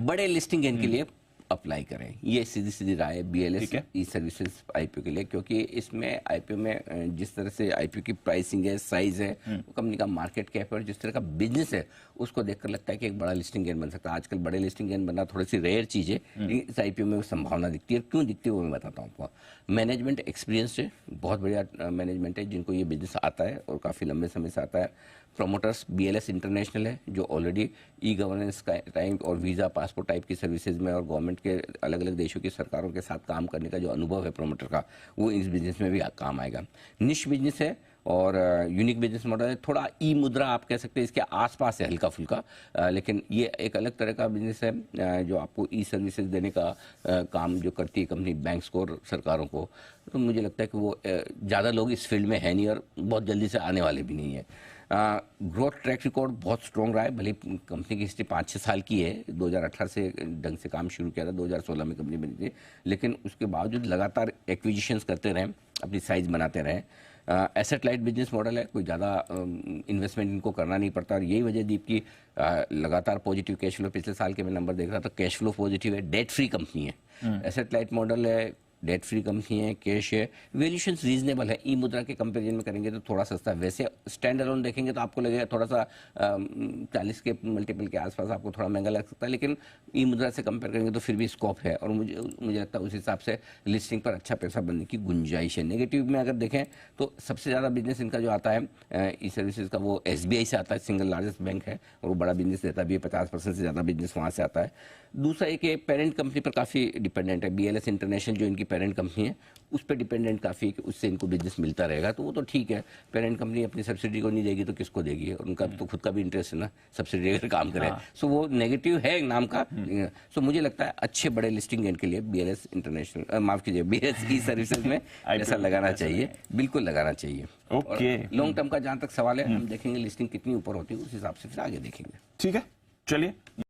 बड़े listing gain के लिए अप्लाई करें, ये सीधी सीधी राय है बीएलएस ई सर्विसेज आईपीओ के लिए। क्योंकि इसमें आईपीओ में जिस तरह से आईपीओ की प्राइसिंग है, साइज है, कंपनी का मार्केट कैप है और जिस तरह का बिजनेस है, उसको देखकर लगता है कि एक बड़ा लिस्टिंग गेन बन सकता है। आजकल बड़े लिस्टिंग गेन बनना थोड़ी सी रेयर चीज़ है, लेकिन इस आईपीओ में संभावना दिखती है। क्यों दिखती है वो मैं बताता हूँ आपको। मैनेजमेंट एक्सपीरियंस है, बहुत बढ़िया मैनेजमेंट है जिनको ये बिजनेस आता है और काफ़ी लंबे समय से आता है। प्रोमोटर्स बीएलएस इंटरनेशनल है जो ऑलरेडी ई गवर्नेंस का टाइम और वीज़ा पासपोर्ट टाइप की सर्विसेज में और गवर्नमेंट के अलग अलग देशों की सरकारों के साथ काम करने का जो अनुभव है प्रोमोटर का, वो इस बिजनेस में भी काम आएगा। निश बिजनेस है और यूनिक बिजनेस मॉडल है। थोड़ा ई मुद्रा आप कह सकते हैं इसके आसपास है हल्का फुल्का, लेकिन ये एक अलग तरह का बिजनेस है जो आपको ई सर्विसेज देने का काम जो करती है कंपनी बैंक्स को और सरकारों को। तो मुझे लगता है कि वो ज़्यादा लोग इस फील्ड में है नहीं और बहुत जल्दी से आने वाले भी नहीं है। ग्रोथ ट्रैक रिकॉर्ड बहुत स्ट्रॉन्ग रहा है, भले कंपनी की हिस्ट्री 5-6 साल की है। 2018 से ढंग से काम शुरू किया था, 2016 में कंपनी बनी थी, लेकिन उसके बावजूद लगातार एक्विजिशंस करते रहे, अपनी साइज बनाते रहे। एसेट लाइट बिजनेस मॉडल है, कोई ज़्यादा इन्वेस्टमेंट इनको करना नहीं पड़ता और यही वजह दीप की लगातार पॉजिटिव कैश फ्लो। पिछले साल के मैं नंबर देख रहा था, कैश फ्लो पॉजिटिव है, डेट फ्री कंपनी है, एसेट लाइट मॉडल है, डेट फ्री कंपनी है, कैश है, वैल्यूशन रीजनेबल है। ई मुद्रा के कंपेरिजन में करेंगे तो थोड़ा सस्ता है। वैसे स्टैंड अलोन देखेंगे तो आपको लगेगा थोड़ा सा 40 के मल्टीपल के आसपास आपको थोड़ा महंगा लग सकता है, लेकिन ई मुद्रा से कंपेयर करेंगे तो फिर भी स्कोप है और मुझे लगता है उस हिसाब से लिस्टिंग पर अच्छा पैसा बनने की गुंजाइश है। नेगेटिव में अगर देखें तो सबसे ज़्यादा बिजनेस इनका जो आता है ई सर्विसेज का, वो एसबीआई से आता है, सिंगल लार्जेस्ट बैंक है और वो बड़ा बिजनेस देता भी है, 50% से ज़्यादा बिजनेस वहाँ से आता है। दूसरा एक पेरेंट कंपनी पर काफ़ी डिपेंडेंट है, बीएलएस इंटरनेशनल जो इनकी पेरेंट कंपनी है उस पर डिपेंडेंट काफ़ी है कि उससे इनको बिजनेस मिलता रहेगा, तो वो तो ठीक है। पेरेंट कंपनी अपनी सब्सिडी को नहीं देगी तो किसको देगी, और उनका तो खुद का भी इंटरेस्ट है ना सब्सिडी अगर काम करे। सो वो नेगेटिव है नाम का। सो मुझे लगता है अच्छे बड़े लिस्टिंग गेन के लिए बीएलएस इंटरनेशनल, माफ कीजिए, बीएलएस की सर्विसेज में ऐसा लगाना चाहिए, बिल्कुल लगाना चाहिए। ओके, लॉन्ग टर्म का जहां तक सवाल है, हम देखेंगे लिस्टिंग कितनी ऊपर होती है, उस हिसाब से फिर आगे देखेंगे। ठीक है, चलिए।